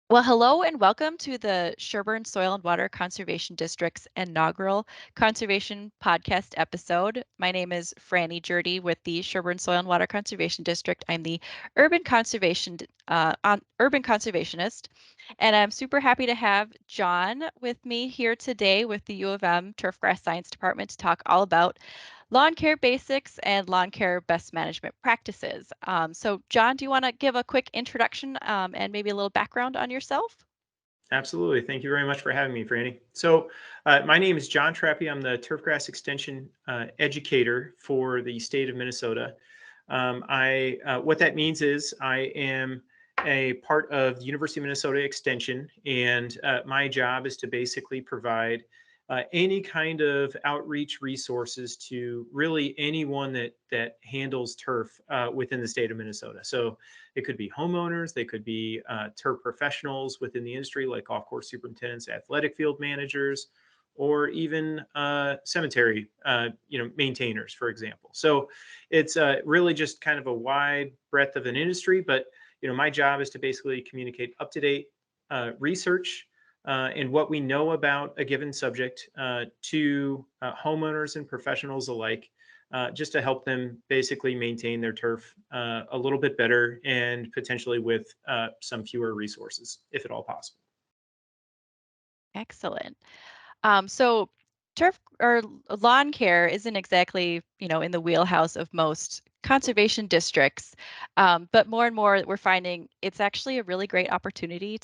Well, hello and welcome to the Sherburne Soil and Water Conservation District's inaugural conservation podcast episode. My name is Franny with the Sherburne Soil and Water Conservation District. I'm the urban conservationist, and I'm super happy to have John with me here today with the U of M Turfgrass Science Department to talk all about lawn care basics and lawn care best management practices. So, John, do you want to give a quick introduction and maybe a little background on yourself? Absolutely. Thank you very much for having me, Franny. So, my name is John Trappe. I'm the Turfgrass Extension educator for the state of Minnesota. What that means is I am a part of the University of Minnesota Extension, and my job is to basically provide any kind of outreach resources to really anyone that handles turf within the state of Minnesota. So it could be homeowners, they could be turf professionals within the industry, like golf course superintendents, athletic field managers, or even cemetery, maintainers, for example. So it's really just kind of a wide breadth of an industry. But my job is to basically communicate up to date research and what we know about a given subject to homeowners and professionals alike, just to help them basically maintain their turf a little bit better and potentially with some fewer resources, if at all possible. Excellent. So turf or lawn care isn't exactly, in the wheelhouse of most conservation districts, but more and more we're finding it's actually a really great opportunity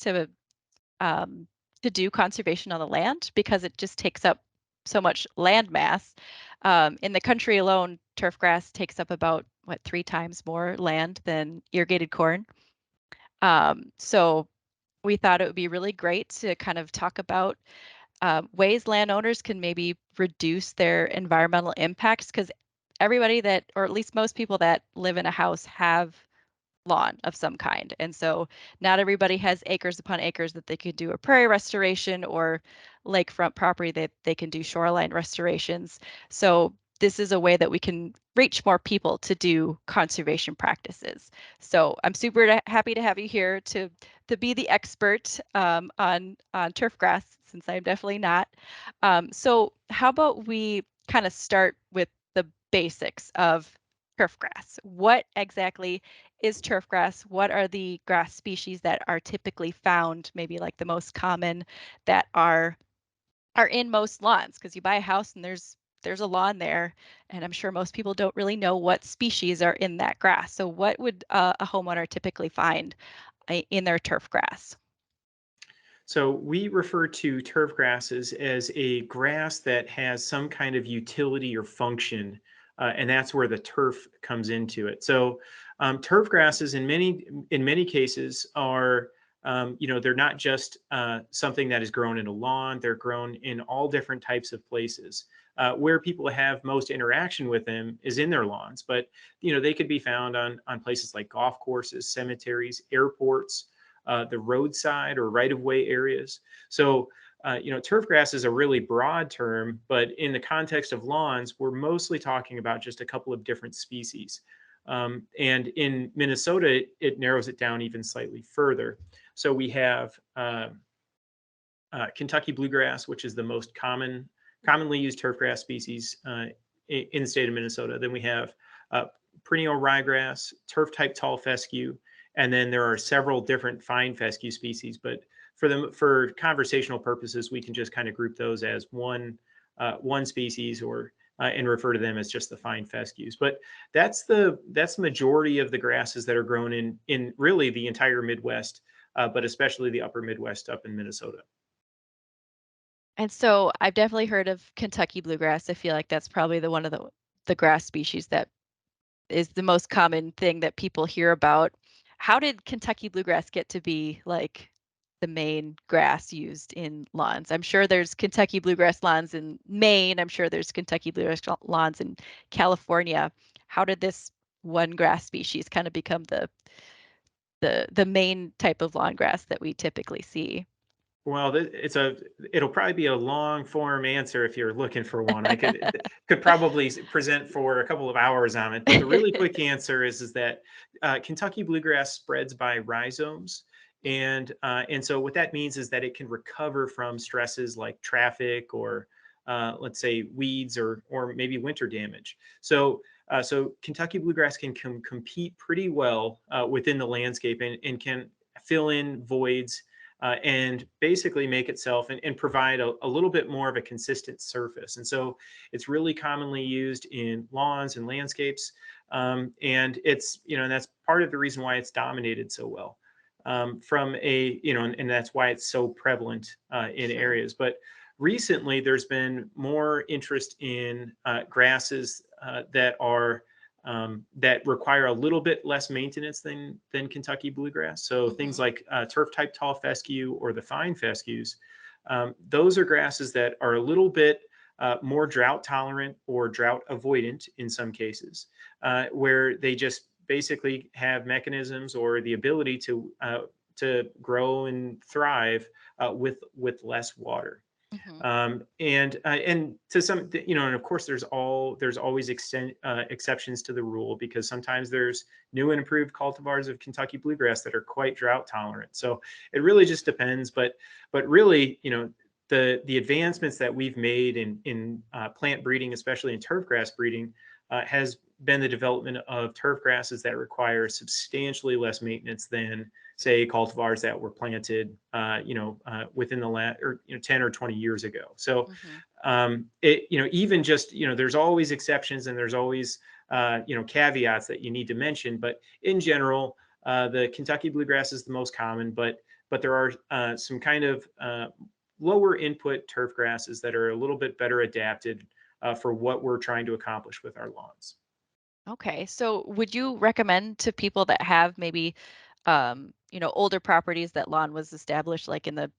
um, to do conservation on the land because it just takes up so much land mass. In the country alone, turf grass takes up about what 3 times more land than irrigated corn. So we thought it would be really great to kind of talk about ways landowners can maybe reduce their environmental impacts because everybody that, or at least most people that live in a house have lawn of some kind. And so not everybody has acres upon acres that they could do a prairie restoration or lakefront property that they can do shoreline restorations. So this is a way that we can reach more people to do conservation practices. So I'm super happy to have you here to be the expert on turf grass, since I'm definitely not. So how about we kind of start with the basics of turf grass? What exactly is turf grass? What are the grass species that are typically found, maybe like the most common that are in most lawns? Because you buy a house and there's a lawn there, and I'm sure most people don't really know what species are in that grass. So what would a homeowner typically find in their turf grass? So we refer to turf grasses as a grass that has some kind of utility or function, and that's where the turf comes into it. So turf grasses, in many cases, are they're not just something that is grown in a lawn; they're grown in all different types of places. Where people have most interaction with them is in their lawns, but they could be found on places like golf courses, cemeteries, airports, the roadside or right of way areas. So, turf grass is a really broad term, but in the context of lawns, we're mostly talking about just a couple of different species. And in Minnesota, it narrows it down even slightly further. So we have Kentucky bluegrass, which is the most commonly used turf grass species in the state of Minnesota. Then we have perennial ryegrass, turf type tall fescue, and then there are several different fine fescue species. But for conversational purposes, we can just kind of group those as one species, or and refer to them as just the fine fescues. But that's the majority of the grasses that are grown in really the entire Midwest, but especially the upper Midwest up in Minnesota. And so I've definitely heard of Kentucky bluegrass. I feel like that's probably the one of the grass species that is the most common thing that people hear about. How did Kentucky bluegrass get to be like the main grass used in lawns? I'm sure there's Kentucky bluegrass lawns in Maine. I'm sure there's Kentucky bluegrass lawns in California. How did this one grass species kind of become the main type of lawn grass that we typically see? Well, it'll probably be a long form answer if you're looking for one. I could probably present for a couple of hours on it, but the really quick answer is that Kentucky bluegrass spreads by rhizomes, And so what that means is that it can recover from stresses like traffic or let's say weeds or maybe winter damage. So Kentucky bluegrass can compete pretty well within the landscape and can fill in voids and basically make itself and provide a little bit more of a consistent surface. And so it's really commonly used in lawns and landscapes. And it's, and that's part of the reason why it's dominated so well from a, and that's why it's so prevalent in Sure. areas. But recently, there's been more interest in grasses that require a little bit less maintenance than Kentucky bluegrass. So things Mhm. like turf type tall fescue or the fine fescues, those are grasses that are a little bit more drought tolerant or drought avoidant in some cases, where they just basically have mechanisms or the ability to grow and thrive with less water. Mhm. And to some, and of course, there's always exceptions to the rule because sometimes there's new and improved cultivars of Kentucky bluegrass that are quite drought tolerant. So it really just depends. But really, the advancements that we've made in plant breeding, especially in turfgrass breeding, has been the development of turf grasses that require substantially less maintenance than, say, cultivars that were planted, within the last, or 10 or 20 years ago. So, Mhm. even just, there's always exceptions and there's always, caveats that you need to mention. But in general, the Kentucky bluegrass is the most common, but there are some kind of lower input turf grasses that are a little bit better adapted for what we're trying to accomplish with our lawns. Okay. So would you recommend to people that have maybe older properties that lawn was established like in the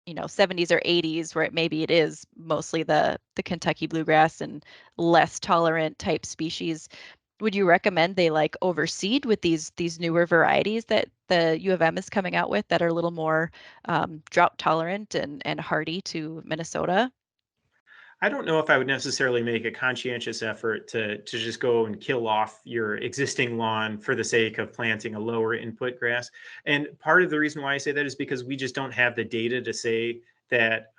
70s or 80s where maybe it is mostly the Kentucky bluegrass and less tolerant type species. Would you recommend they like overseed with these newer varieties that the U of M is coming out with that are a little more drought tolerant and hardy to Minnesota? I don't know if I would necessarily make a conscientious effort to just go and kill off your existing lawn for the sake of planting a lower input grass. And part of the reason why I say that is because we just don't have the data to say that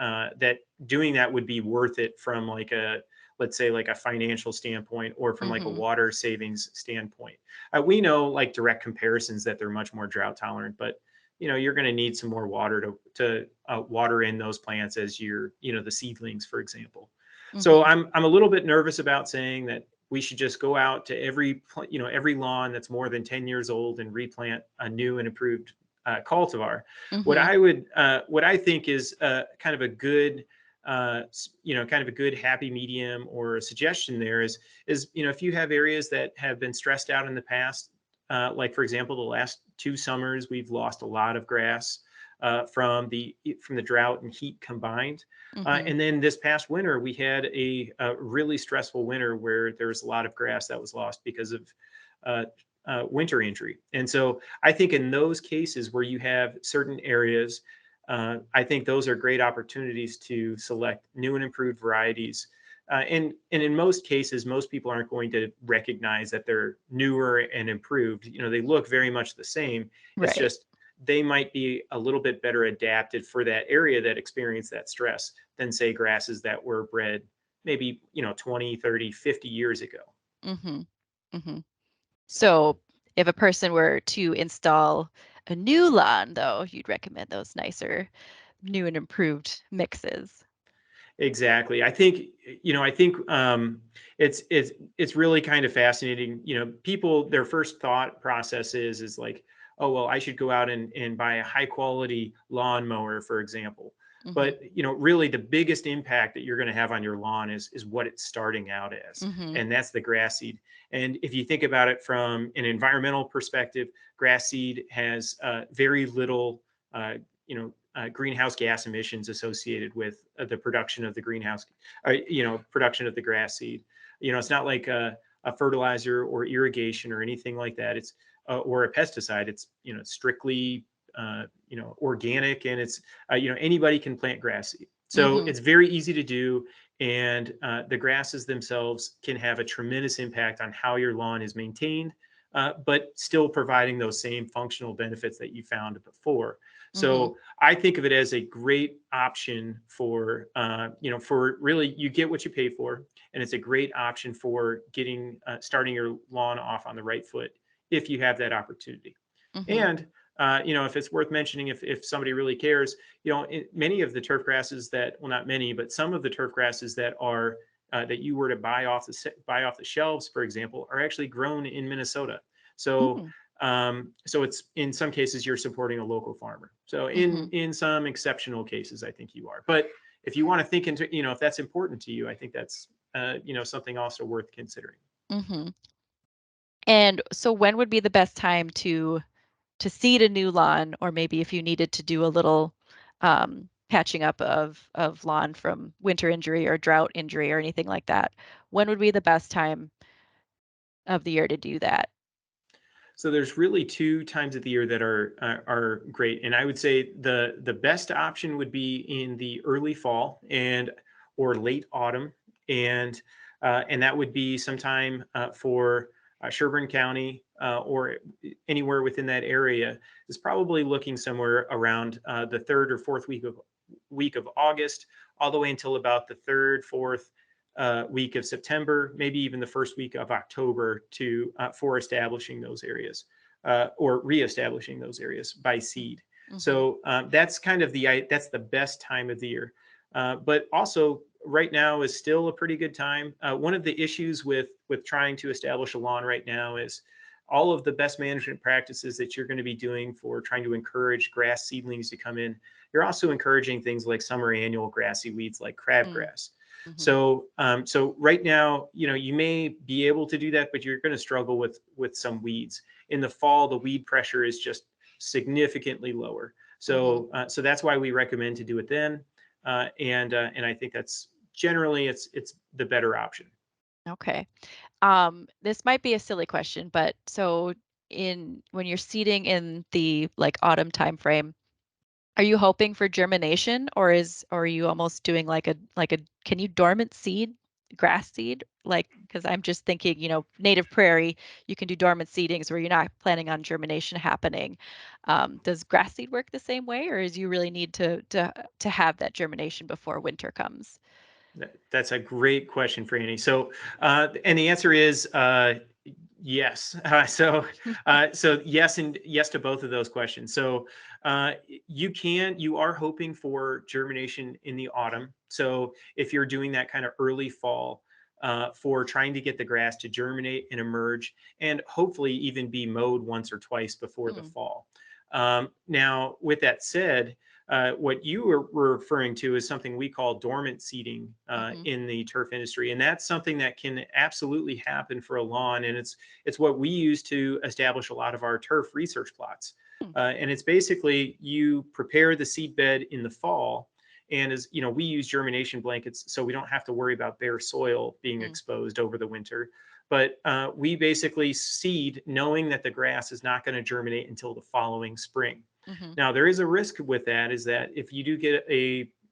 doing that would be worth it from like a, let's say, like a financial standpoint or from like a Hmm. water savings standpoint. We know like direct comparisons that they're much more drought tolerant, but you're going to need some more water to water in those plants as the seedlings, for example. So Hmm. I'm a little bit nervous about saying that we should just go out to every lawn that's more than 10 years old and replant a new and improved cultivar. Hmm. What I think is kind of a good kind of a good happy medium or a suggestion there is if you have areas that have been stressed out in the past, like for example the last 2 summers we've lost a lot of grass from the drought and heat combined. Hmm. And then this past winter, we had a really stressful winter where there was a lot of grass that was lost because of uh, winter injury. And so I think in those cases where you have certain areas, I think those are great opportunities to select new and improved varieties. And in most cases, most people aren't going to recognize that they're newer and improved. They look very much the same. It's Right. just they might be a little bit better adapted for that area that experienced that stress than say grasses that were bred maybe 20, 30, 50 years ago. Hmm. Hmm. So if a person were to install a new lawn, though, you'd recommend those nicer, new and improved mixes. Exactly. I think it's really kind of fascinating. People, their first thought process is like, oh well, I should go out and buy a high quality lawnmower, for example. Hmm. But really the biggest impact that you're going to have on your lawn is what it's starting out as, Hmm. and that's the grass seed. And if you think about it from an environmental perspective, grass seed has very little uh, greenhouse gas emissions associated with the production of the production of the grass seed. It's not like a fertilizer or irrigation or anything like that. It's or a pesticide. It's strictly organic, and it's anybody can plant grass seed. So Hmm. it's very easy to do, and the grasses themselves can have a tremendous impact on how your lawn is maintained, but still providing those same functional benefits that you found before. Mm-hmm. So I think of it as a great option for, for really you get what you pay for, and it's a great option for getting starting your lawn off on the right foot if you have that opportunity. Mm-hmm. And if it's worth mentioning, if somebody really cares, many of the turf grasses that, well, not many, but some of the turf grasses that are that you were to buy off the shelves, for example, are actually grown in Minnesota. So Mm-hmm. so it's in some cases you're supporting a local farmer. So Mm-hmm. in some exceptional cases, I think you are. But if you want to think into, if that's important to you, I think that's something also worth considering. Mm-hmm. And so when would be the best time to seed a new lawn, or maybe if you needed to do a little patching up of lawn from winter injury or drought injury or anything like that? When would be the best time of the year to do that? So there's really two times of the year that are great, and I would say the best option would be in the early fall and or late autumn, and that would be sometime for Sherburne County or anywhere within that area is probably looking somewhere around the third or fourth week of August, all the way until about the third, fourth week of September, maybe even the first week of October to for establishing those areas or reestablishing those areas by seed. Mm-hmm. So that's kind of that's the best time of the year. But also right now is still a pretty good time. One of the issues with trying to establish a lawn right now is all of the best management practices that you're going to be doing for trying to encourage grass seedlings to come in. You're also encouraging things like summer annual grassy weeds like crabgrass. Mm-hmm. So right now, you may be able to do that, but you're going to struggle with some weeds. In the fall, the weed pressure is just significantly lower. Mm-hmm. So that's why we recommend to do it then. And I think that's generally it's the better option. Okay. This might be a silly question, but so in when you're seeding in the like autumn time frame, are you hoping for germination, or are you almost doing like a can you dormant seed grass seed? Like, because I'm just thinking, native prairie, you can do dormant seedings where you're not planning on germination happening. Does grass seed work the same way, or is you really need to have that germination before winter comes? That's a great question, Franny. So, and the answer is yes. So yes, and yes to both of those questions. So, you are hoping for germination in the autumn. So, if you're doing that kind of early fall, for trying to get the grass to germinate and emerge, and hopefully even be mowed once or twice before the Mm, fall. Now, with that said, what you were referring to is something we call dormant seeding mhm, in the turf industry, and that's something that can absolutely happen for a lawn, and it's what we use to establish a lot of our turf research plots. mm, And it's basically you prepare the seed bed in the fall, and as you know, we use germination blankets, so we don't have to worry about bare soil being mm, exposed over the winter. But we basically seed knowing that the grass is not going to germinate until the following spring. mhm, Now, there is a risk with that is that if you do get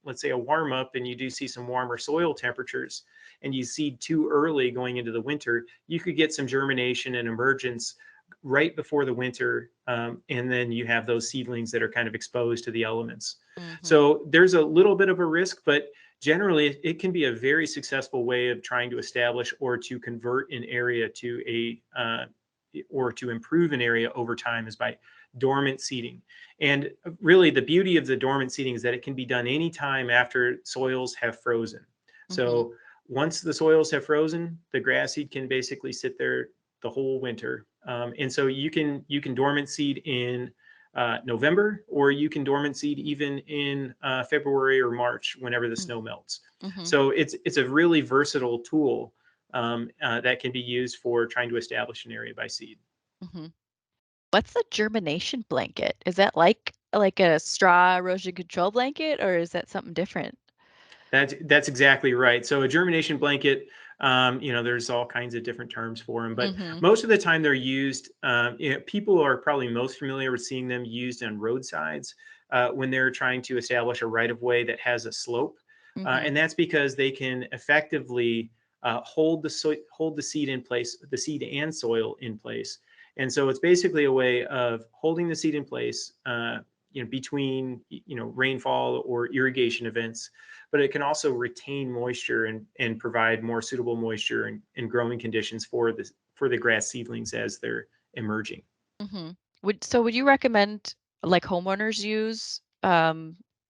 let's say a warm up and you do see some warmer soil temperatures and you seed too early going into the winter, you could get some germination and emergence right before the winter. And then you have those seedlings that are kind of exposed to the elements. mhm, So there's a little bit of a risk, but generally it can be a very successful way of trying to establish or to convert an area to or to improve an area over time is by dormant seeding. And really, the beauty of the dormant seeding is that it can be done anytime after soils have frozen. mhm, So once the soils have frozen, the grass seed can basically sit there the whole winter. And so you can dormant seed in November, or you can dormant seed even in February or March whenever the mm, snow melts. mhm, So it's a really versatile tool that can be used for trying to establish an area by seed. mhm. What's a germination blanket? Is that like a straw erosion control blanket, or is that something different? That's exactly right. So a germination blanket, there's all kinds of different terms for them, but Mhm, most of the time they're used. People are probably most familiar with seeing them used on roadsides when they're trying to establish a right of way that has a slope, mhm, and that's because they can effectively hold the seed in place, the seed and soil in place, And so it's basically a way of holding the seed in place, between, rainfall or irrigation events, but it can also retain moisture and provide more suitable moisture and growing conditions for the grass seedlings as they're emerging. Hmm. Would you recommend like homeowners use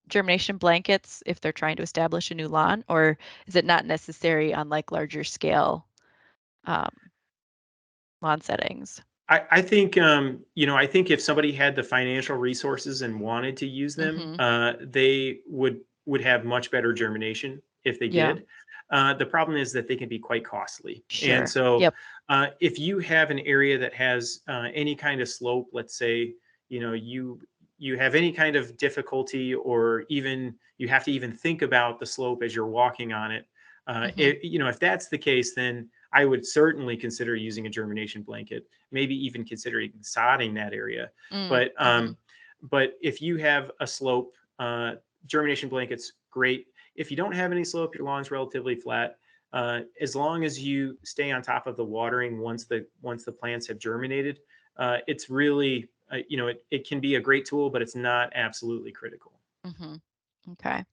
germination blankets if they're trying to establish a new lawn, or is it not necessary on like larger scale um, lawn settings? I think if somebody had the financial resources and wanted to use them, Hmm. they would have much better germination if they Yeah, did. The problem is that they can be quite costly, and sure. so Yep. if you have an area that has any kind of slope, let's say, you have any kind of difficulty, or even you have to even think about the slope as you're walking on it. Hmm. If that's the case, then I would certainly consider using a germination blanket, maybe even considering sodding that area. But Mm-hmm. but if you have a slope, germination blankets great. If you don't have any slope, your lawn's relatively flat. As long as you stay on top of the watering once the plants have germinated, it's really it can be a great tool, but it's not absolutely critical. Hmm. Okay.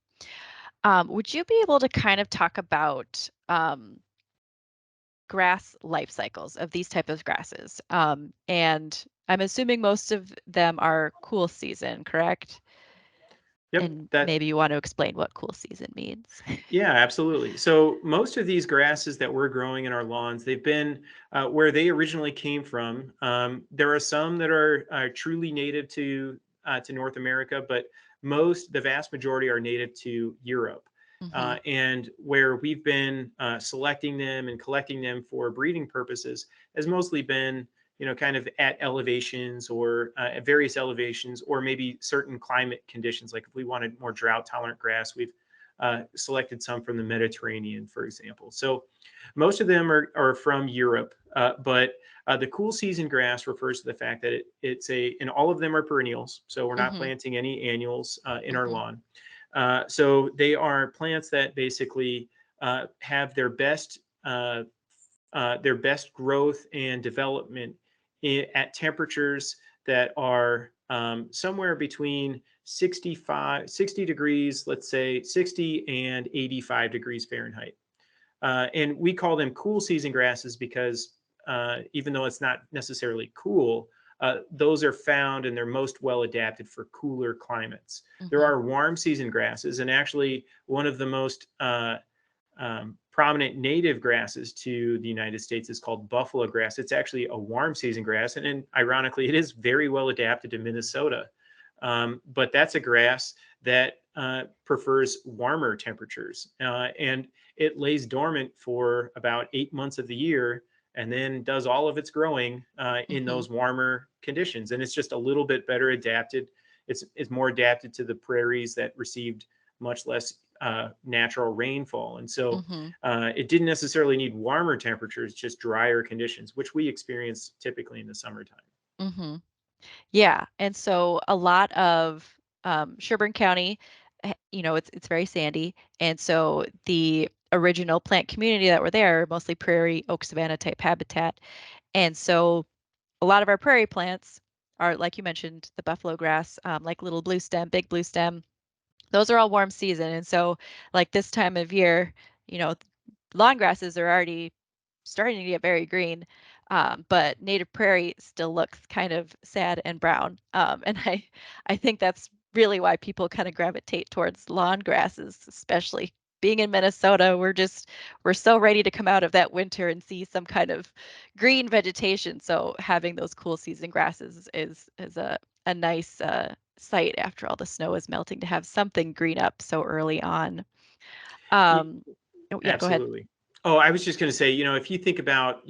Would you be able to kind of talk about grass life cycles of these type of grasses? And I'm assuming most of them are cool season, correct? Yep, And that maybe you want to explain what cool season means. Yeah, absolutely. So most of these grasses that we're growing in our lawns, they've been where they originally came from. There are some that are truly native to North America, but the vast majority are native to Europe. Hmm. And where we've been selecting them and collecting them for breeding purposes has mostly been, kind of at elevations, or at various elevations, or maybe certain climate conditions. Like if we wanted more drought tolerant grass, we've selected some from the Mediterranean, for example. So most of them are from Europe, but the cool season grass refers to the fact that and all of them are perennials. So we're not Hmm. planting any annuals in our Hmm. lawn. So they are plants that basically have their best growth and development at temperatures that are somewhere between 60 degrees, let's say 60 and 85 degrees Fahrenheit. And we call them cool season grasses because even though it's not necessarily cool, those are found and they're most well adapted for cooler climates. There Hmm. are warm season grasses, and actually one of the most prominent native grasses to the United States is called buffalo grass. It's actually a warm season grass, and ironically, it is very well adapted to Minnesota. But that's a grass that prefers warmer temperatures, and it lays dormant for about 8 months of the year, and then does all of its growing in Hmm. those warmer conditions. And it's just a little bit better adapted. It's more adapted to the prairies that received much less natural rainfall. And so Hmm. it didn't necessarily need warmer temperatures, just drier conditions, which we experience typically in the summertime. Hmm. Yeah, and so a lot of Sherburne County, it's very sandy, and so the original plant community that were there, mostly prairie oak savanna type habitat, and so a lot of our prairie plants are, like you mentioned, the buffalo grass, like little blue stem, big blue stem. Those are all warm season, and so like this time of year, you know, lawn grasses are already starting to get very green, but native prairie still looks kind of sad and brown. And I think that's really why people kind of gravitate towards lawn grasses, especially being in Minnesota. We're so ready to come out of that winter and see some kind of green vegetation. So having those cool season grasses is a nice sight after all the snow is melting to have something green up so early on. Um, oh yeah, go ahead. Absolutely. Oh, I was just going to say, if you think about,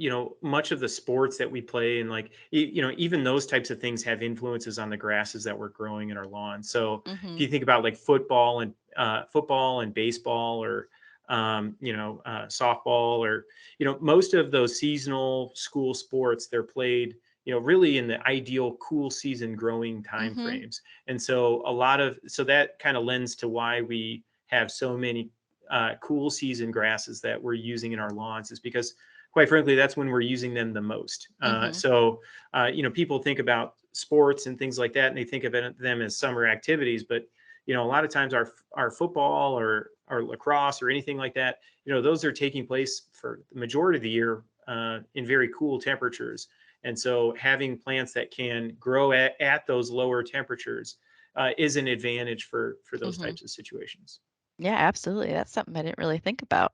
much of the sports that we play, and like, even those types of things have influences on the grasses that we're growing in our lawn. So if Mm-hmm. you think about like football and baseball, or softball, or most of those seasonal school sports, they're played, really in the ideal cool season growing time Mm-hmm. frames. And so so that kind of lends to why we have so many cool season grasses that we're using in our lawns, is because quite frankly, that's when we're using them the most. Mhm. People think about sports and things like that, and they think of them as summer activities. But a lot of times our football or our lacrosse or anything like that, those are taking place for the majority of the year in very cool temperatures. And so having plants that can grow at those lower temperatures is an advantage for those Mhm. types of situations. Yeah, absolutely. That's something I didn't really think about.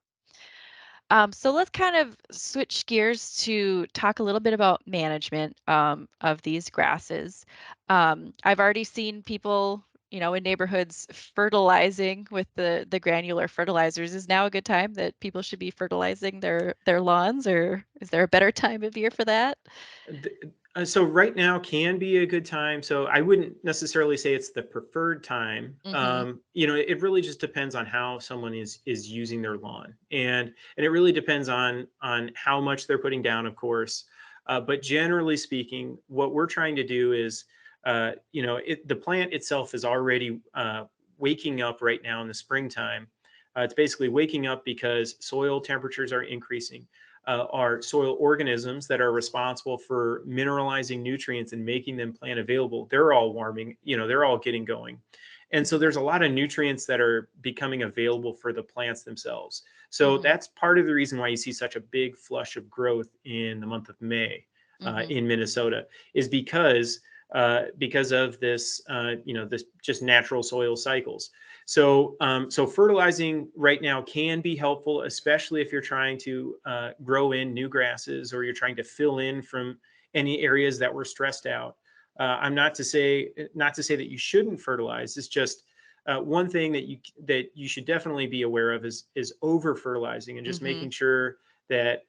So let's kind of switch gears to talk a little bit about management of these grasses. I've already seen people, in neighborhoods fertilizing with the granular fertilizers. Is now a good time that people should be fertilizing their lawns, or is there a better time of year for that? So right now can be a good time. So I wouldn't necessarily say it's the preferred time. Mm-hmm. It really just depends on how someone is using their lawn, and it really depends on how much they're putting down, of course. But generally speaking, what we're trying to do is, the plant itself is already waking up right now in the springtime. It's basically waking up because soil temperatures are increasing, are soil organisms that are responsible for mineralizing nutrients and making them plant available. They're all warming, they're all getting going. And so there's a lot of nutrients that are becoming available for the plants themselves. So Mm-hmm. that's part of the reason why you see such a big flush of growth in the month of May Mm-hmm. in Minnesota, is because of this, this just natural soil cycles. So fertilizing right now can be helpful, especially if you're trying to grow in new grasses or you're trying to fill in from any areas that were stressed out. I'm not to say that you shouldn't fertilize. It's just one thing that you should definitely be aware of is over fertilizing and just Mm-hmm. making sure that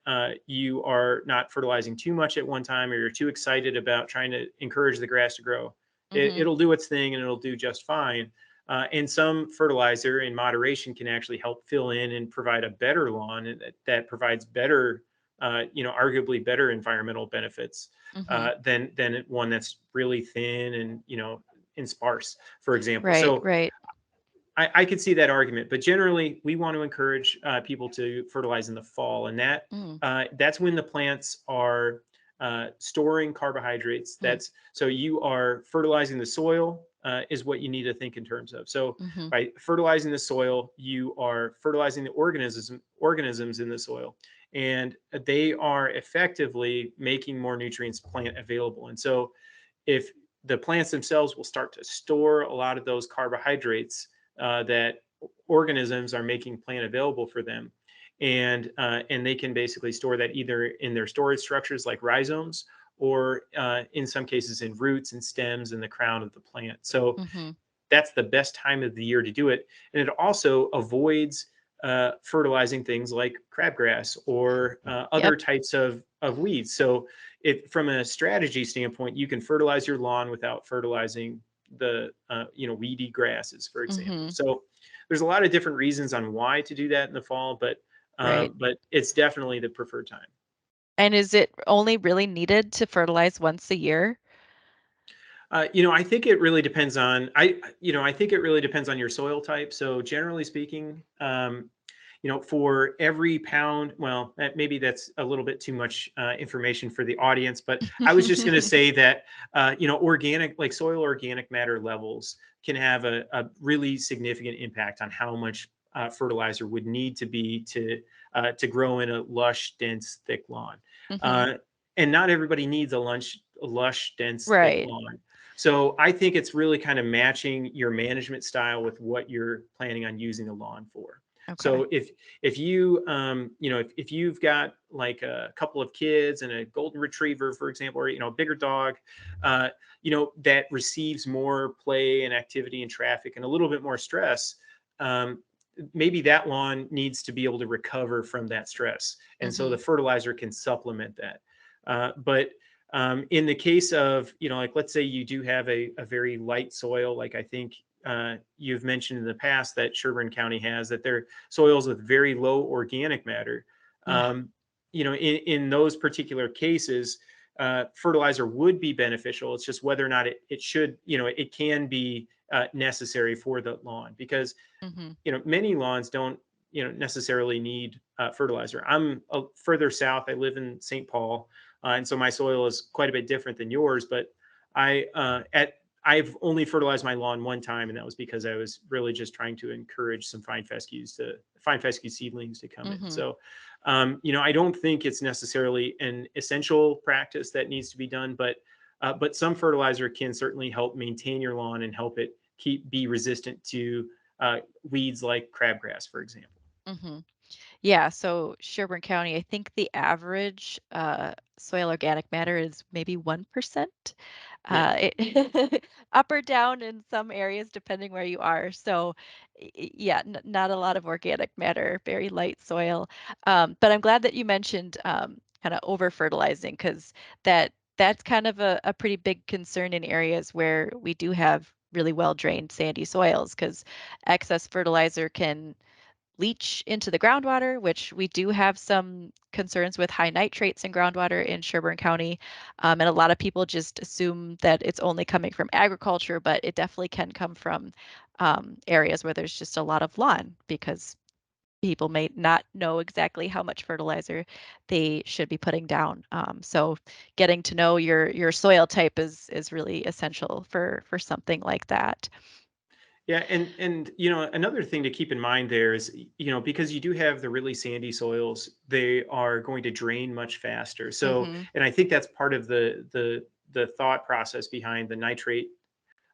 you are not fertilizing too much at one time, or you're too excited about trying to encourage the grass to grow. Mm-hmm. It'll do its thing and it'll do just fine. And some fertilizer in moderation can actually help fill in and provide a better lawn that provides better, arguably better environmental benefits Mm-hmm. than one that's really thin and and sparse, for example. Right, So right. I could see that argument, but generally we want to encourage people to fertilize in the fall, and Mm, that's when the plants are storing carbohydrates. mm, That's so you are fertilizing the soil is what you need to think in terms of. So mhm, by fertilizing the soil, you are fertilizing the organisms in the soil, and they are effectively making more nutrients plant available. And so if the plants themselves will start to store a lot of those carbohydrates that organisms are making plant available for them, and they can basically store that either in their storage structures like rhizomes, or in some cases in roots and stems in the crown of the plant. So mhm. that's the best time of the year to do it. And it also avoids fertilizing things like crabgrass or Yep. other types of weeds. So, from a strategy standpoint, you can fertilize your lawn without fertilizing the weedy grasses, for example. Mhm. So, there's a lot of different reasons on why to do that in the fall, Right. but it's definitely the preferred time. And is it only really needed to fertilize once a year? I think it really depends on I think it really depends on your soil type. So generally speaking, for every pound, well, maybe that's a little bit too much information for the audience, but I was just going to say that organic, like soil organic matter levels, can have a really significant impact on how much fertilizer would need to be to grow in a lush, dense, thick lawn. Mhm. Uh, and not everybody needs a lush, dense, thick Right. lawn. So I think it's really kind of matching your management style with what you're planning on using the lawn for. Okay. So if you if you've got like a couple of kids and a golden retriever, for example, or a bigger dog, that receives more play and activity and traffic and a little bit more stress, um, maybe that lawn needs to be able to recover from that stress, and so the Mhm. fertilizer can supplement that. But in the case of, like, let's say you do have a very light soil, like I think you've mentioned in the past that Sherburne County has, that their soils with very low organic matter. Yeah. Um, in those particular cases, fertilizer would be beneficial. It's just whether or not it should, it can be necessary for the lawn, because Mhm. many lawns don't, necessarily need fertilizer. I'm further south. I live in St. Paul, and so my soil is quite a bit different than yours. But I at I've only fertilized my lawn one time, and that was because I was really just trying to encourage some fine fescue seedlings to come in. Mm-hmm. So, I don't think it's necessarily an essential practice that needs to be done, but some fertilizer can certainly help maintain your lawn and help it be resistant to weeds like crabgrass, for example. Mm-hmm. Yeah, so Sherburne County, I think the average soil organic matter is maybe 1%, Yeah. up or down in some areas depending where you are. So, yeah, not a lot of organic matter, very light soil. But I'm glad that you mentioned kind of over fertilizing because that's kind of a pretty big concern in areas where we do have really well drained sandy soils because excess fertilizer can leach into the groundwater, which we do have some concerns with high nitrates in groundwater in Sherburne County. And a lot of people just assume that it's only coming from agriculture, but it definitely can come from areas where there's just a lot of lawn because people may not know exactly how much fertilizer they should be putting down. So getting to know your soil type is really essential for something like that. Yeah, and another thing to keep in mind there is because you do have the really sandy soils, they are going to drain much faster. So, Hmm. and I think that's part of the thought process behind the nitrate,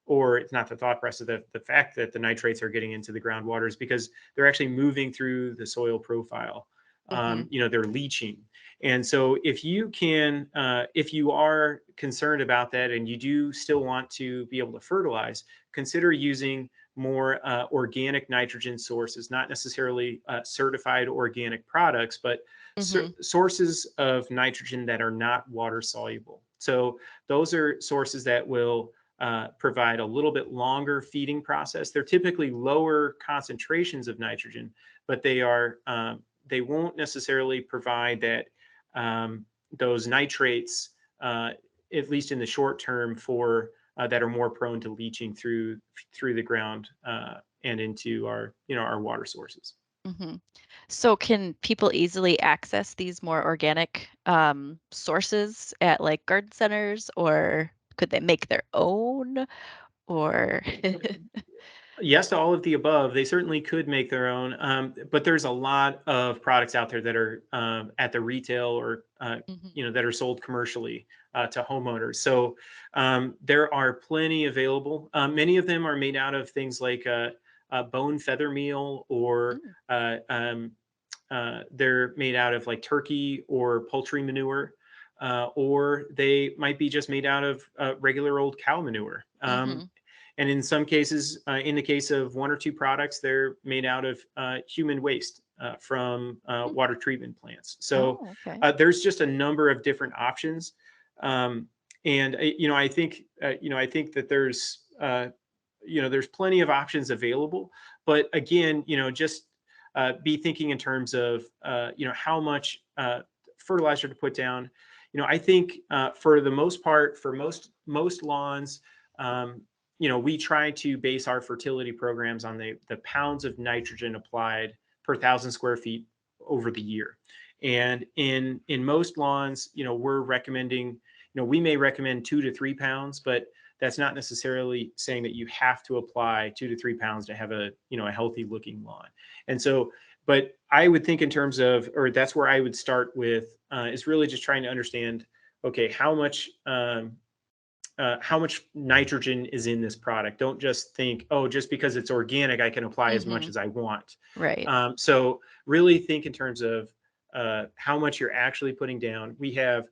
or it's not the thought process, the fact that the nitrates are getting into the groundwater is because they're actually moving through the soil profile. Hmm. They're leaching. And so if you are concerned about that and you do still want to be able to fertilize, consider using more organic nitrogen sources, not necessarily certified organic products, but Hmm. sources of nitrogen that are not water soluble. So those are sources that will provide a little bit longer feeding process. They're typically lower concentrations of nitrogen, but they won't necessarily provide those nitrates, at least in the short term, for that are more prone to leaching through the ground and into our water sources. Hmm. So can people easily access these more organic sources at like garden centers, or could they make their own? Or Yes to all of the above. They certainly could make their own, but there's a lot of products out there that are at the retail or Mhm. that are sold commercially to homeowners. So there are plenty available. Many of them are made out of things like bone feather meal, or Mm, they're made out of like turkey or poultry manure, or they might be just made out of regular old cow manure. mhm, And in some cases, in the case of one or two products, they're made out of human waste from mm. water treatment plants. So Oh, okay. there's just a number of different options. Um, and I think that there's plenty of options available. But again, just be thinking in terms of how much fertilizer to put down. I think for the most part, for most lawns, um, we try to base our fertility programs on the pounds of nitrogen applied per 1,000 square feet over the year. And in most lawns, we're recommending, we may recommend 2 to 3 pounds, but that's not necessarily saying that you have to apply 2 to 3 pounds to have a healthy looking lawn. And so, but I would think in terms of, or that's where I would start with, is really just trying to understand, okay, how much nitrogen is in this product. Don't just think, oh, just because it's organic, I can apply as much Mhm. as I want. Right. So really think in terms of how much you're actually putting down. We have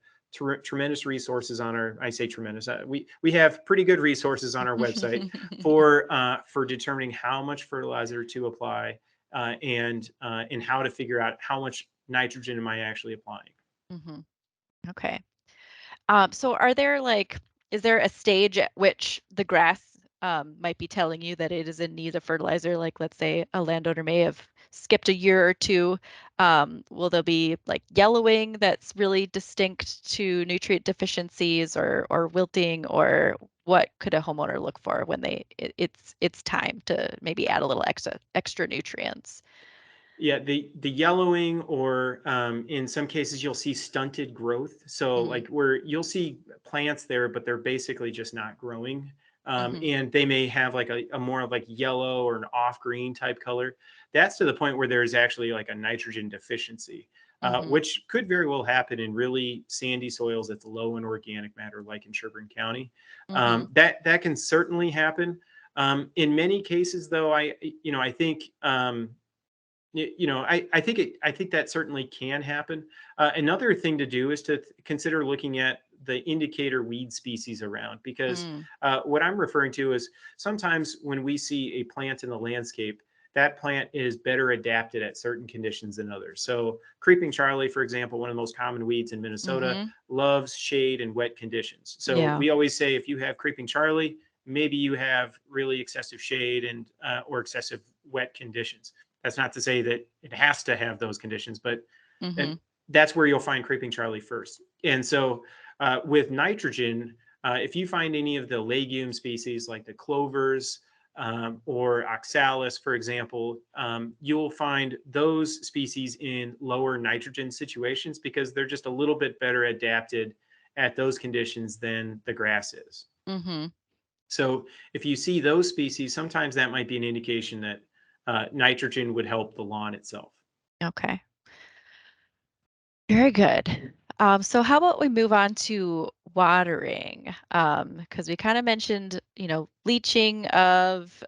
tremendous resources on our. I say tremendous. We have pretty good resources on our website for determining how much fertilizer to apply and how to figure out how much nitrogen am I actually applying. Mhm. Okay. So are there like, is there a stage at which the grass might be telling you that it is in need of fertilizer? Like, let's say a landowner may have skipped a year or two. Will there be like yellowing that's really distinct to nutrient deficiencies or wilting, or what could a homeowner look for when it's time to maybe add a little extra nutrients? Yeah, the yellowing, or in some cases you'll see stunted growth. So Mm, like where you'll see plants there, but they're basically just not growing. mhm, And they may have like a more of like yellow or an off green type color. That's to the point where there's actually like a nitrogen deficiency, mhm, which could very well happen in really sandy soils that's low in organic matter, like in Sherburne County. mhm, That can certainly happen. In many cases, though, I think I think that certainly can happen. Another thing to do is to consider looking at the indicator weed species around, because mm, what I'm referring to is sometimes when we see a plant in the landscape, that plant is better adapted at certain conditions than others. So creeping Charlie, for example, one of the most common weeds in Minnesota, mhm. loves shade and wet conditions. So Yeah. we always say if you have creeping Charlie, maybe you have really excessive shade and or excessive wet conditions. That's not to say that it has to have those conditions, but and Mhm, that's where you'll find creeping Charlie first. And so with nitrogen, if you find any of the legume species like the clovers or oxalis, for example, you'll find those species in lower nitrogen situations because they're just a little bit better adapted at those conditions than the grass is. mhm. So if you see those species, sometimes that might be an indication that nitrogen would help the lawn itself. Okay. Very good. So how about we move on to watering? Because we kind of mentioned, leaching of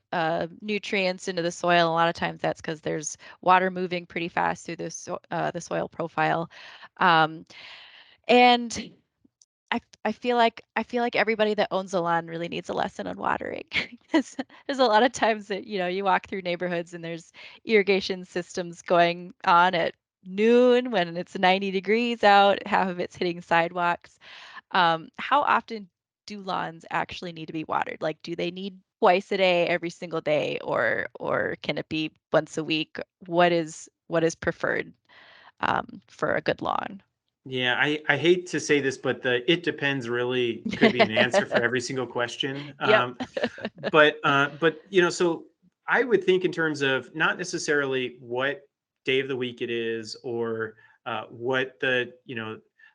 nutrients into the soil. A lot of times that's because there's water moving pretty fast through the soil profile. Um, and I feel like everybody that owns a lawn really needs a lesson on watering. 'Cause there's a lot of times that, you walk through neighborhoods and there's irrigation systems going on at noon when it's 90 degrees out, half of it's hitting sidewalks. How often do lawns actually need to be watered? Like, do they need twice a day, every single day, or can it be once a week? What is preferred for a good lawn? Yeah, I hate to say this, but the it depends really could be an answer for every single question. Yep. But so I would think in terms of not necessarily what day of the week it is, or what the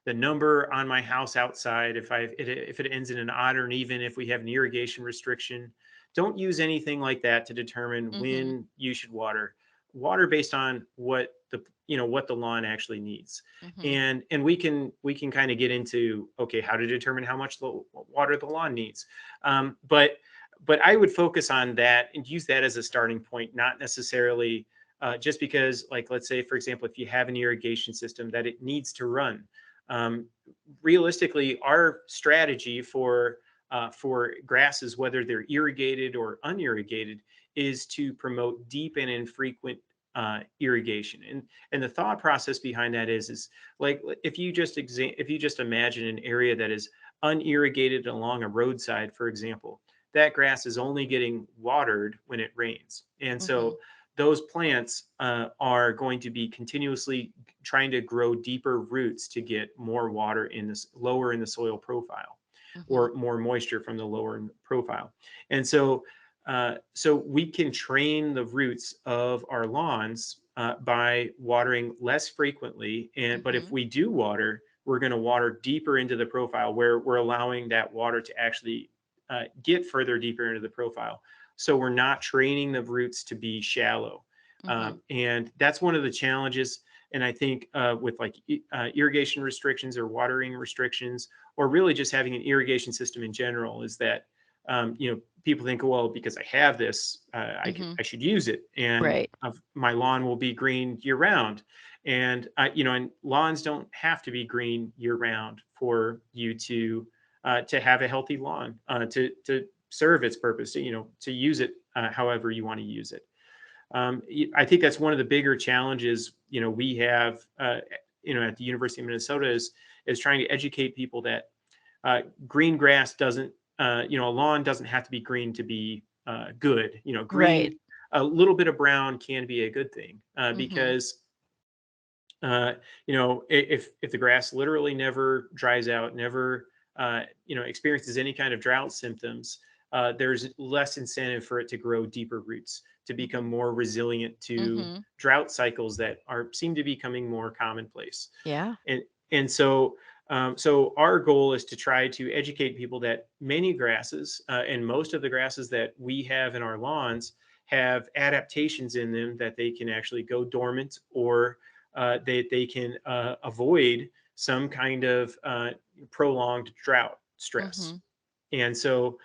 number on my house outside, if it ends in an odd or an even, if we have an irrigation restriction. Don't use anything like that to determine Mhm. when you should water. Water based on what the lawn actually needs. Mhm. And we can kind of get into, okay, how to determine how much water the lawn needs. But I would focus on that and use that as a starting point, not necessarily just because, like, let's say for example, if you have an irrigation system that it needs to run. um, Realistically, our strategy for grasses, whether they're irrigated or unirrigated, is to promote deep and infrequent irrigation. And the thought process behind that is like, if you just imagine an area that is unirrigated along a roadside, for example, that grass is only getting watered when it rains. And Mhm. so those plants are going to be continuously trying to grow deeper roots to get more water in this lower in the soil profile, Mhm. or more moisture from the lower profile. And so we can train the roots of our lawns by watering less frequently. But if Mhm. we do water, we're going to water deeper into the profile, where we're allowing that water to actually get further deeper into the profile. So we're not training the roots to be shallow. Mhm. And that's one of the challenges. And I think with like irrigation restrictions or watering restrictions, or really just having an irrigation system in general, is that people think, well, because I have this, Mhm. I should use it, and Right. my lawn will be green year round. And and lawns don't have to be green year round for you to have a healthy lawn, to serve its purpose, to use it however you want to use it. I think that's one of the bigger challenges we have at the University of Minnesota, is trying to educate people that green grass doesn't, a lawn doesn't have to be green to be good. Right. Green, a little bit of brown can be a good thing, Mhm. because if the grass literally never dries out, never experiences any kind of drought symptoms, there's less incentive for it to grow deeper roots. to become more resilient to Mm-hmm. drought cycles that are seem to be becoming more commonplace. Yeah. And so our goal is to try to educate people that many grasses and most of the grasses that we have in our lawns have adaptations in them that they can actually go dormant, or they can avoid some kind of prolonged drought stress. Mm-hmm. And so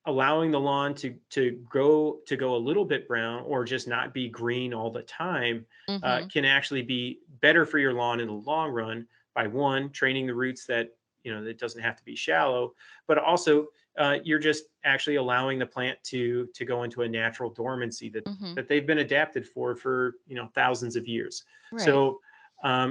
allowing the lawn to go a little bit brown or just not be green all the time Mm-hmm. can actually be better for your lawn in the long run, by one, training the roots that it doesn't have to be shallow, but also you're just actually allowing the plant to go into a natural dormancy that Mm-hmm. they've been adapted for thousands of years. Right.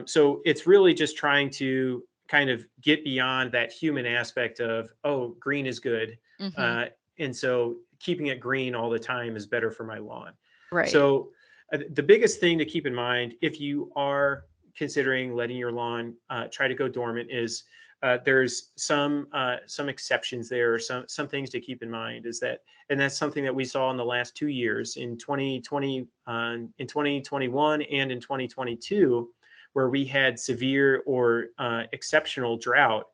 So it's really just trying to kind of get beyond that human aspect of, oh, green is good, Mm-hmm. uh, and so keeping it green all the time is better for my lawn. Right. So the biggest thing to keep in mind if you are considering letting your lawn try to go dormant is there's some exceptions there, or some things to keep in mind. Is that, and that's something that we saw in the last 2 years, in 2020, in 2021, and in 2022, where we had severe or exceptional drought.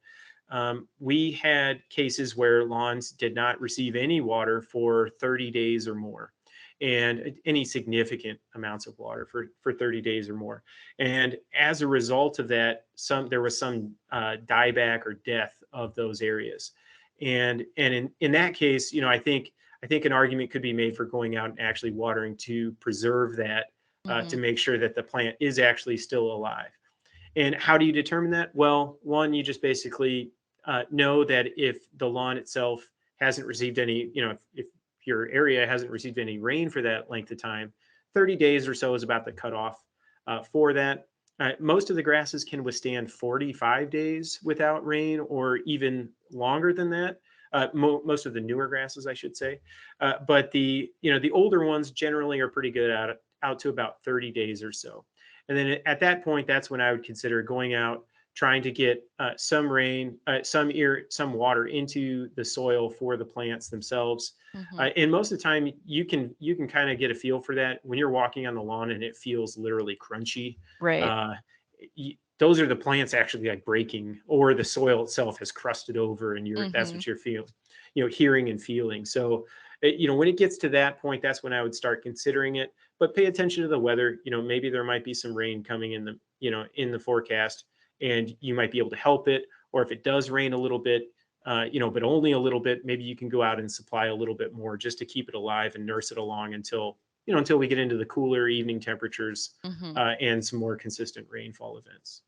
We had cases where lawns did not receive any water for 30 days or more, and any significant amounts of water for 30 days or more. And as a result of that, there was some dieback or death of those areas. And in that case, I think an argument could be made for going out and actually watering to preserve that, to Mm-hmm. make sure that the plant is actually still alive. And how do you determine that? Well, one, you just basically know that if the lawn itself hasn't received any, if your area hasn't received any rain for that length of time, 30 days or so is about the cutoff for that. Most of the grasses can withstand 45 days without rain, or even longer than that. Most of the newer grasses, I should say, but the older ones generally are pretty good at it, out to about 30 days or so. And then at that point, that's when I would consider going out, trying to get some rain, some water into the soil for the plants themselves. Mm-hmm. And most of the time, you can kind of get a feel for that when you're walking on the lawn and it feels literally crunchy. Right. Uh, those are the plants actually like breaking, or the soil itself has crusted over, and that's Mm-hmm. what you're feeling, hearing and feeling. So, when it gets to that point, that's when I would start considering it. But pay attention to the weather. Maybe there might be some rain coming in the forecast, and you might be able to help it. Or if it does rain a little bit, but only a little bit, maybe you can go out and supply a little bit more just to keep it alive and nurse it along until we get into the cooler evening temperatures Mm-hmm. and some more consistent rainfall events.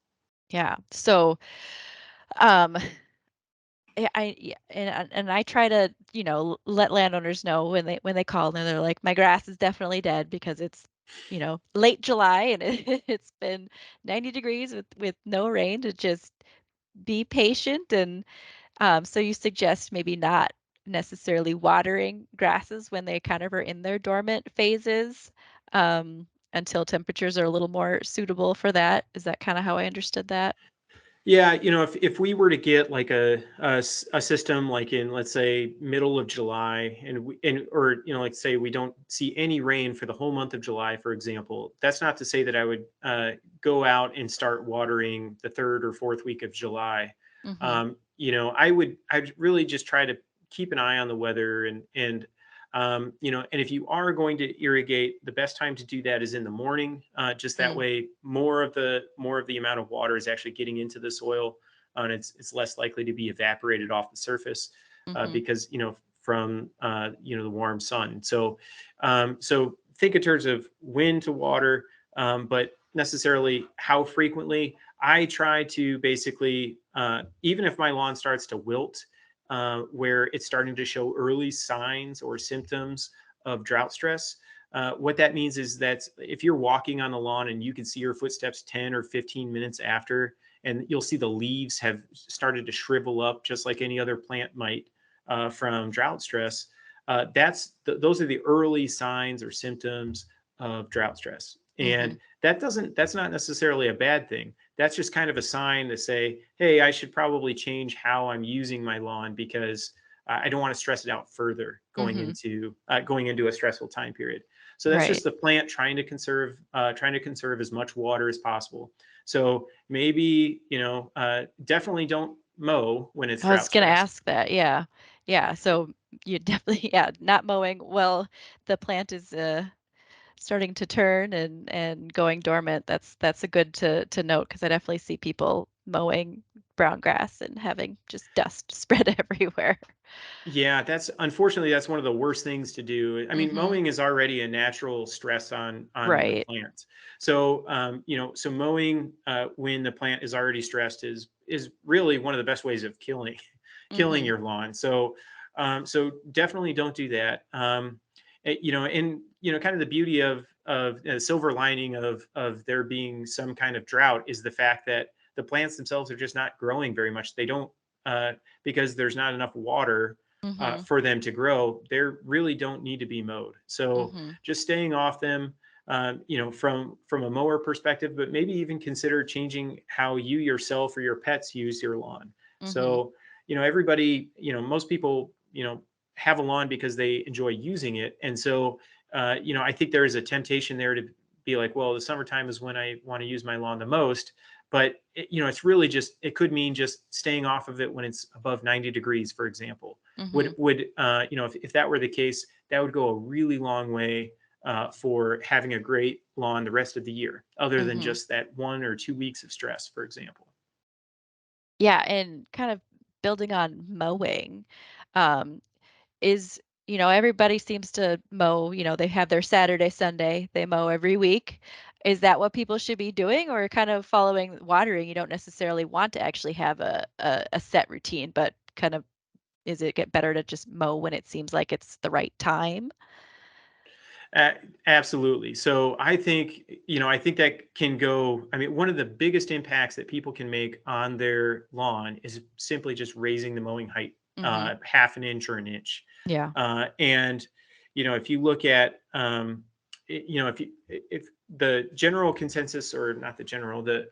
Yeah. So, um, yeah, and I try to, let landowners know when they call and they're like, my grass is definitely dead because it's, late July and it's been 90 degrees with no rain, to just be patient. And so you suggest maybe not necessarily watering grasses when they kind of are in their dormant phases, until temperatures are a little more suitable for that. Is that kind of how I understood that? Yeah, if we were to get like a system like in, let's say, middle of July, or like say we don't see any rain for the whole month of July, for example, that's not to say that I would go out and start watering the third or fourth week of July. Mm-hmm. I'd really just try to keep an eye on the weather, and if you are going to irrigate, the best time to do that is in the morning. Just that Mm. way, more of the amount of water is actually getting into the soil, and it's less likely to be evaporated off the surface, Mm-hmm. because from the warm sun. So think in terms of when to water, but necessarily how frequently. I try to basically, even if my lawn starts to wilt, where it's starting to show early signs or symptoms of drought stress. What that means is that if you're walking on the lawn and you can see your footsteps 10 or 15 minutes after, and you'll see the leaves have started to shrivel up just like any other plant might, from drought stress, those are the early signs or symptoms of drought stress. Mm-hmm. And that's not necessarily a bad thing. That's just kind of a sign to say, hey, I should probably change how I'm using my lawn, because I don't want to stress it out further going Mm-hmm. into a stressful time period. So that's Right. just the plant trying to conserve as much water as possible. So maybe, definitely don't mow when it's I was drought gonna stressed. ask that. Yeah. Yeah. So you definitely, yeah, not mowing. Well, the plant is starting to turn and going dormant. That's a good to note because I definitely see people mowing brown grass and having just dust spread everywhere. Yeah, that's one of the worst things to do. I mean, Mhm. mowing is already a natural stress on the Right. plant. So, so mowing when the plant is already stressed is really one of the best ways of killing killing Mhm. your lawn. So, so definitely don't do that. And kind of the beauty of silver lining of there being some kind of drought is the fact that the plants themselves are just not growing very much. They don't because there's not enough water Mhm. for them to grow. They really don't need to be mowed. So Mhm. just staying off them, from a mower perspective, but maybe even consider changing how you yourself or your pets use your lawn. Mhm. So everybody, most people, have a lawn because they enjoy using it, and so I think there is a temptation there to be like, well, the summertime is when I want to use my lawn the most. But it's really just, it could mean just staying off of it when it's above 90 degrees, for example. Mhm. If that were the case, that would go a really long way for having a great lawn the rest of the year, other than Mhm. just that 1 or 2 weeks of stress, for example. Yeah, and kind of building on mowing, um, is everybody seems to mow, they have their Saturday, Sunday, they mow every week. Is that what people should be doing or kind of following watering? You don't necessarily want to actually have a set routine, but kind of is it get better to just mow when it seems like it's the right time? A- Absolutely. So I think that can go. I mean, one of the biggest impacts that people can make on their lawn is simply just raising the mowing height Mhm. half an inch or an inch. Yeah. And if you look at, if the general consensus, or not the general, the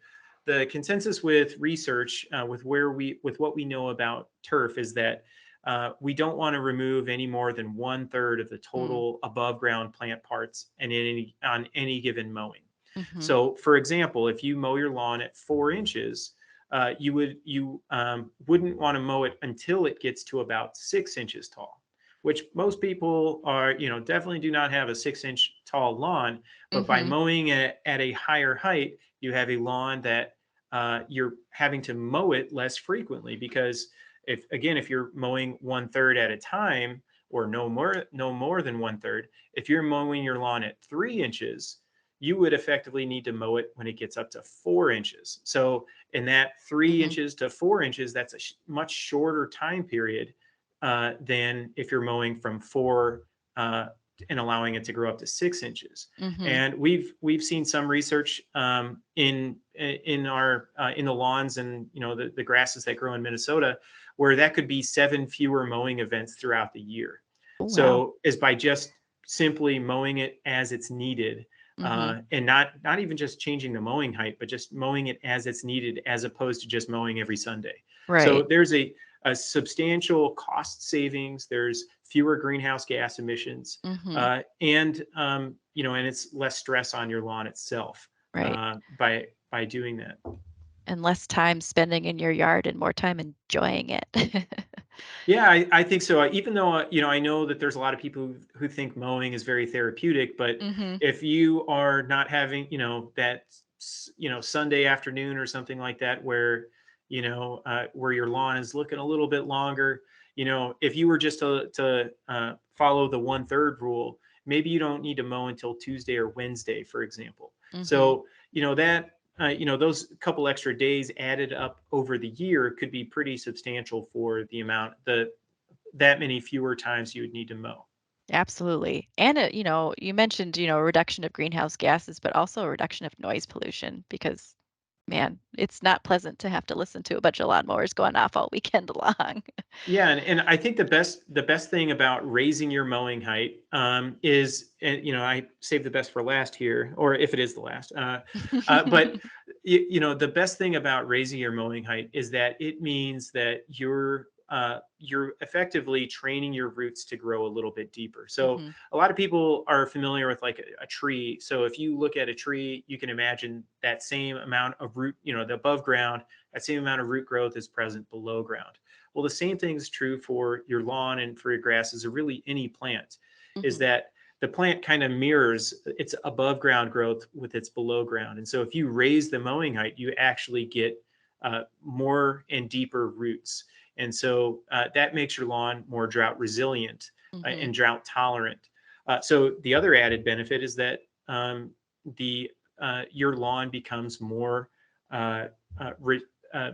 consensus with research, with what we know about turf, is that we don't want to remove any more than 1/3 of the Mm. total above ground plant parts on any given mowing. Mhm. So, for example, if you mow your lawn at 4 inches, you wouldn't want to mow it until it gets to about 6 inches tall, which most people are, definitely do not have a 6 inch tall lawn. But by Mhm. mowing it at a higher height, you have a lawn that you're having to mow it less frequently, because if you're mowing 1/3 at a time, or no more than 1/3, if you're mowing your lawn at 3 inches, you would effectively need to mow it when it gets up to 4 inches. So in that three Mhm. inches to 4 inches, that's a much shorter time period than if you're mowing from four uh, and allowing it to grow up to 6 inches. Mhm. And we've seen some research in the lawns and the grasses that grow in Minnesota, where that could be 7 fewer mowing events throughout the year. Oh, wow. So is by just simply mowing it as it's needed, Mhm. and not even just changing the mowing height, but just mowing it as it's needed, as opposed to just mowing every Sunday. So Right. there's a substantial cost savings. There's fewer greenhouse gas emissions, Mhm. and it's less stress on your lawn itself Right. by doing that. And less time spending in your yard and more time enjoying it. Yeah, I think so. Even though I know that there's a lot of people who think mowing is very therapeutic, but Mhm. if you are not having that Sunday afternoon or something like that, where your lawn is looking a little bit longer, if you were just to follow the 1/3 rule, maybe you don't need to mow until Tuesday or Wednesday, for example. Mhm. So those couple extra days added up over the year could be pretty substantial for that many fewer times you would need to mow. Absolutely. And, you mentioned, a reduction of greenhouse gases, but also a reduction of noise pollution because, man, it's not pleasant to have to listen to a bunch of lawnmowers going off all weekend long. Yeah, and I think the best thing about raising your mowing height is, and I saved the best for last here, or if it is the last. But the best thing about raising your mowing height is that it means that you're you're effectively training your roots to grow a little bit deeper. So Mm-hmm. a lot of people are familiar with like a tree. So if you look at a tree, you can imagine that same amount of root, the above ground, that same amount of root growth is present below ground. Well, the same thing is true for your lawn and for your grasses, or really any plant, is Mm-hmm. that the plant kind of mirrors its above ground growth with its below ground. And so if you raise the mowing height, you actually get more and deeper roots. And so that makes your lawn more drought resilient Mm-hmm. and drought tolerant. So the other added benefit is that the your lawn becomes more uh, uh, re, uh,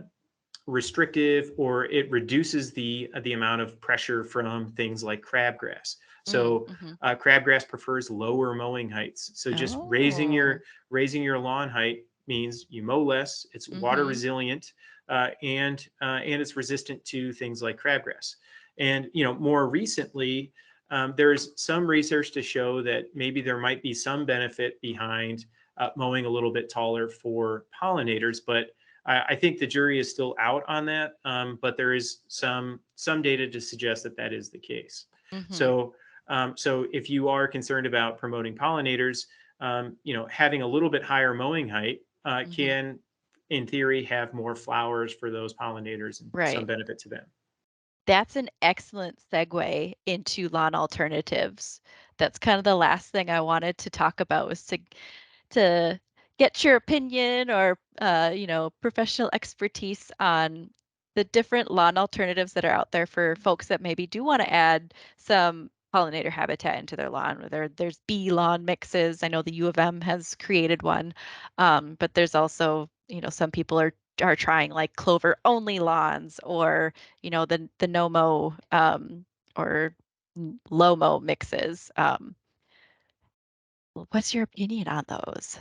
restrictive, or it reduces the amount of pressure from things like crabgrass. So Mm-hmm. crabgrass prefers lower mowing heights. So just Oh. raising your lawn height means you mow less. It's water Mm-hmm. resilient, and it's resistant to things like crabgrass. And more recently, there's some research to show that maybe there might be some benefit behind mowing a little bit taller for pollinators, but I think the jury is still out on that, but there is some data to suggest that that is the case. Mm-hmm. So if you are concerned about promoting pollinators, having a little bit higher mowing height Mm-hmm. can, in theory, have more flowers for those pollinators and some Right. benefit to them. That's an excellent segue into lawn alternatives. That's kind of the last thing I wanted to talk about, was to get your opinion, or professional expertise on the different lawn alternatives that are out there for folks that maybe do want to add some pollinator habitat into their lawn. Whether there's bee lawn mixes, I know the U of M has created one, but there's also, some people are trying like clover only lawns, or the no mow, or low mow mixes. What's your opinion on those?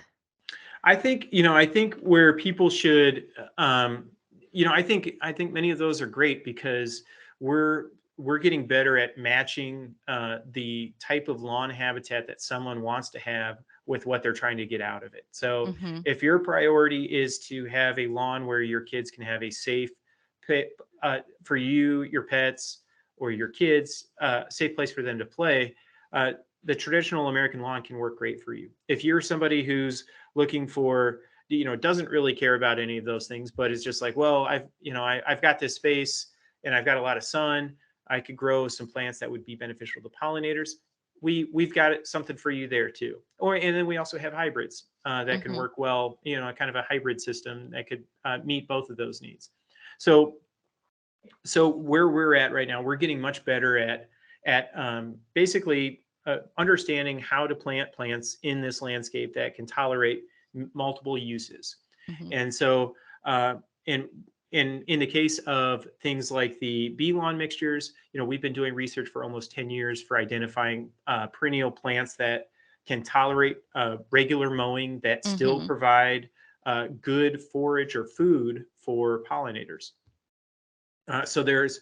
I think where people should, I think many of those are great because we're we're getting better at matching the type of lawn habitat that someone wants to have with what they're trying to get out of it. So Mhm. if your priority is to have a lawn where your kids can have a safe pit, for you, your pets, or your kids, safe place for them to play, uh, the traditional American lawn can work great for you. If you're somebody who's looking for, doesn't really care about any of those things, but it's just like, well, I've got this space and I've got a lot of sun, I could grow some plants that would be beneficial to pollinators. We've got something for you there too. And then we also have hybrids that can Mhm. work well, kind of a hybrid system that could meet both of those needs. So so where we're at right now, we're getting much better at basically understanding how to plant plants in this landscape that can tolerate multiple uses. Mhm. And so, in in the case of things like the bee lawn mixtures, we've been doing research for almost 10 years for identifying perennial plants that can tolerate regular mowing that still Mhm. provide good forage or food for pollinators. So there's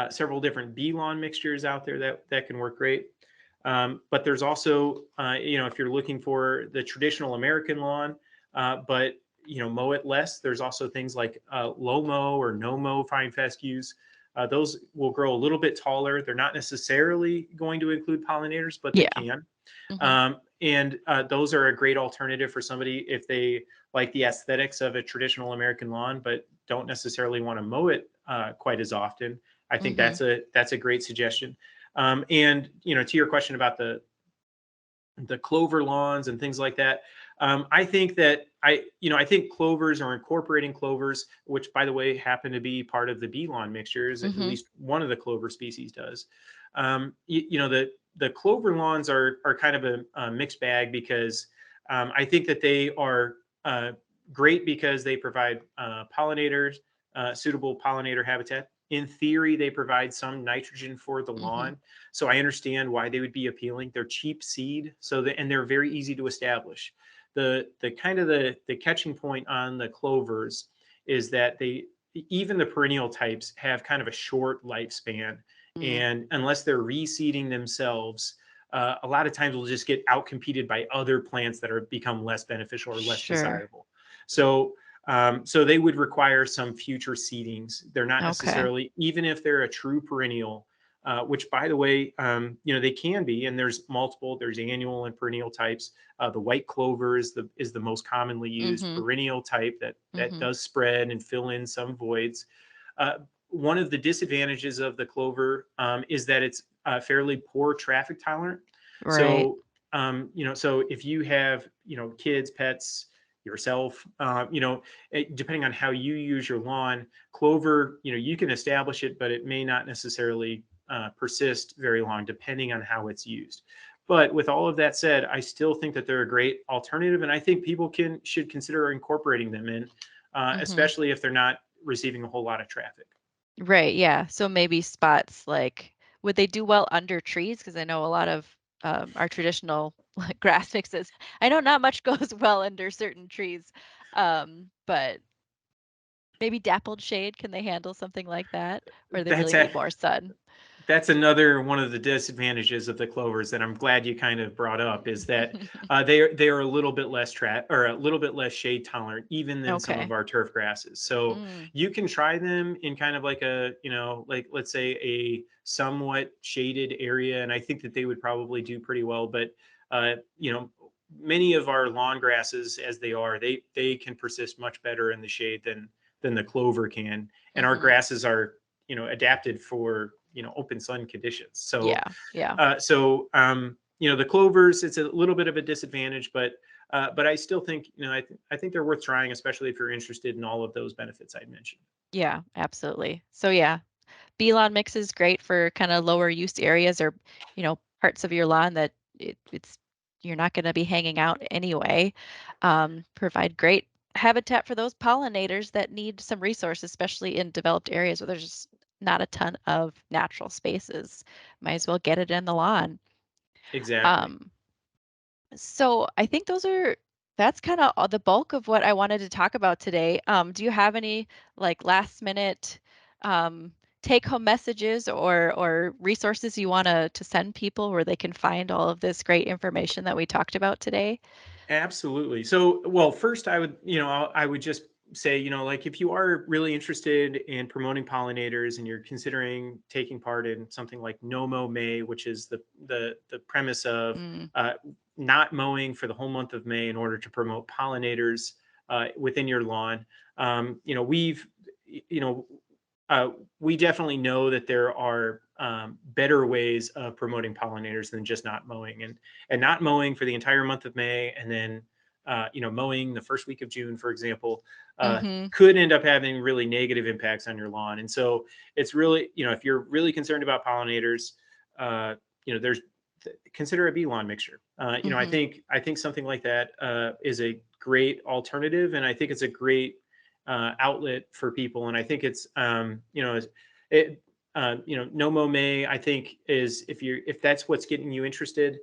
several different bee lawn mixtures out there that can work great. But there's also, if you're looking for the traditional American lawn, but mow it less, there's also things like low mow or no mow fine fescues. Those will grow a little bit taller. They're not necessarily going to include pollinators, but they Yeah. can. Mhm. And those are a great alternative for somebody if they like the aesthetics of a traditional American lawn, but don't necessarily want to mow it quite as often. I think Mhm. that's a great suggestion. And to your question about the clover lawns and things like that, I think that I think clovers, or incorporating clovers, which by the way happen to be part of the bee lawn mixtures, at Mhm. least one of the clover species does. The clover lawns are kind of a mixed bag because I think that they are great because they provide pollinators, suitable pollinator habitat. In theory, they provide some nitrogen for the Mhm. lawn, so I understand why they would be appealing. They're cheap seed, and they're very easy to establish. The kind of the catching point on the clovers is that they, even the perennial types, have kind of a short lifespan, Mm. and unless they're reseeding themselves, a lot of times will just get outcompeted by other plants that are become less beneficial or less Sure. desirable. So So they would require some future seedings. They're not Okay. necessarily, even if they're a true perennial, which by the way, they can be, and there's multiple, there's annual and perennial types. The white clover is the most commonly used Mhm. perennial type that Mhm. does spread and fill in some voids. Uh, One of the disadvantages of the clover is that it's fairly poor traffic tolerant. Right. So, so if you have, kids, pets, yourself, depending on how you use your lawn, clover, you can establish it, but it may not necessarily persist very long, depending on how it's used. But with all of that said, I still think that they're a great alternative, and I think people should consider incorporating them in, Mhm. especially if they're not receiving a whole lot of traffic. Right, yeah. So maybe spots like would they do well under trees? Because I know a lot of our traditional like grass mixes. I know not much goes well under certain trees, but maybe dappled shade. Can they handle something like that, or they That's really a, need more sun? that's another one of the disadvantages of the clovers that I'm glad you kind of brought up is that they are a little bit less or a little bit less shade tolerant even than some of Okay. our turf grasses. So Mm, you can try them in kind of like a, like let's say a somewhat shaded area, and I think that they would probably do pretty well. But uh, you know, many of our lawn grasses, as they can persist much better in the shade than the clover can, and our mhm. grasses are adapted for open sun conditions. So Yeah, yeah. the clovers, it's a little bit of a disadvantage, but I still think I think they're worth trying, especially if you're interested in all of those benefits I mentioned. Yeah, absolutely. So yeah, B-lawn mix is great for kind of lower use areas or, parts of your lawn that it's you're not going to be hanging out anyway. Provide great habitat for those pollinators that need some resources, especially in developed areas where there's just not a ton of natural spaces. Might as well get it in the lawn. Exactly. Um, so I think that's kind of the bulk of what I wanted to talk about today. Do you have any like last minute um, take home messages or resources you want to send people where they can find all of this great information that we talked about today? Absolutely. So, well, first I would just say, like if you are really interested in promoting pollinators and you're considering taking part in something like no mow May, which is the premise of Mm, uh, not mowing for the whole month of May in order to promote pollinators within your lawn. We've, you know, we definitely know that there are better ways of promoting pollinators than just not mowing, and not mowing for the entire month of May, and then mowing the first week of June, for example, mm-hmm, could end up having really negative impacts on your lawn. And so it's really, if you're really concerned about pollinators, there's consider a bee lawn mixture. mm-hmm, I think something like that is a great alternative, and I think it's a great outlet for people. And I think it's it no mo may, I think, is if that's what's getting you interested,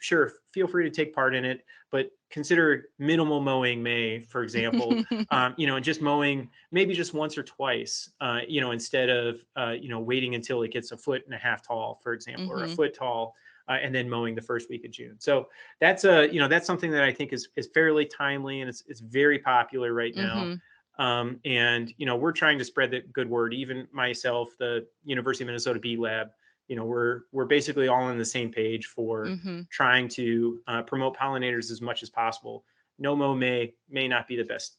sure, feel free to take part in it, but consider minimal mowing May, for example, and just mowing maybe just once or twice, instead of, waiting until it gets a foot and a half tall, for example, or a mm-hmm, foot tall, and then mowing the first week of June. So that's something that I think is fairly timely, and it's very popular right now. mm-hmm, And we're trying to spread the good word. Even myself, the University of Minnesota Bee Lab, we're basically all on the same page for mm-hmm. trying to promote pollinators as much as possible. No mow may not be the best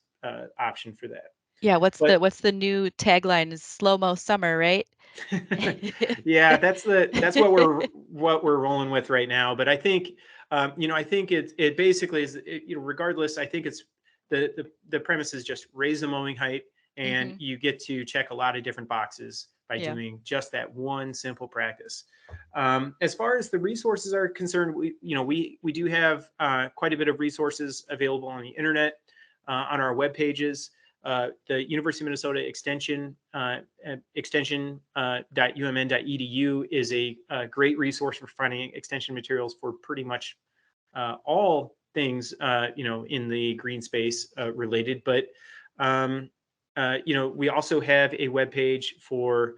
option for that, Yeah, but what's the new tagline is slow-mo summer, right? yeah, that's what we're rolling with right now. But I think I think it basically is, regardless. I think it's the premise is just raise the mowing height, and Mhm. you get to check a lot of different boxes by Yeah. doing just that one simple practice. As far as the resources are concerned, we do have quite a bit of resources available on the internet, on our web pages. The University of Minnesota extension.umn.edu is a great resource for finding extension materials for pretty much all things in the green space related. But um, we also have a web page for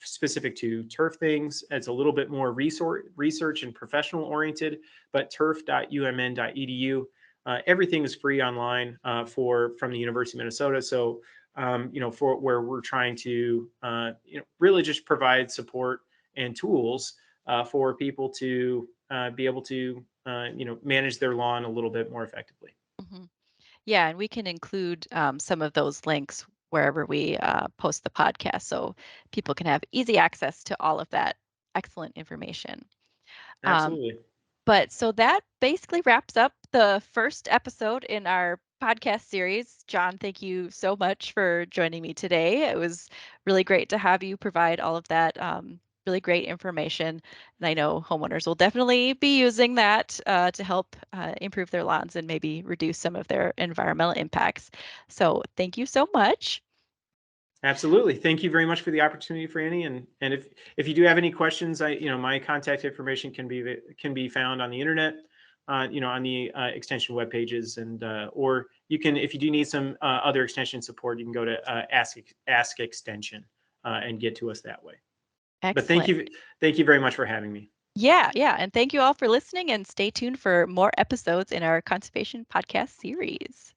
specific to turf things. It's a little bit more research and professional oriented, but turf.umn.edu. everything is free online from the University of Minnesota. So for where we're trying to really just provide support and tools for people to be able to manage their lawn a little bit more effectively. Mhm. Yeah, and we can include some of those links wherever we post the podcast so people can have easy access to all of that excellent information. Um, Absolutely. But so that basically wraps up the first episode in our podcast series. John, thank you so much for joining me today. It was really great to have you provide all of that really great information. And I know homeowners will definitely be using that to help improve their lawns and maybe reduce some of their environmental impacts. So thank you so much. Absolutely. Thank you very much for the opportunity, Franny. And if you do have any questions, my contact information can be found on the internet, on the extension web pages, and or you can, if you do need some other extension support, you can go to Ask Extension and get to us that way. But Excellent. thank you very much for having me. Yeah, yeah. And thank you all for listening and stay tuned for more episodes in our conservation podcast series.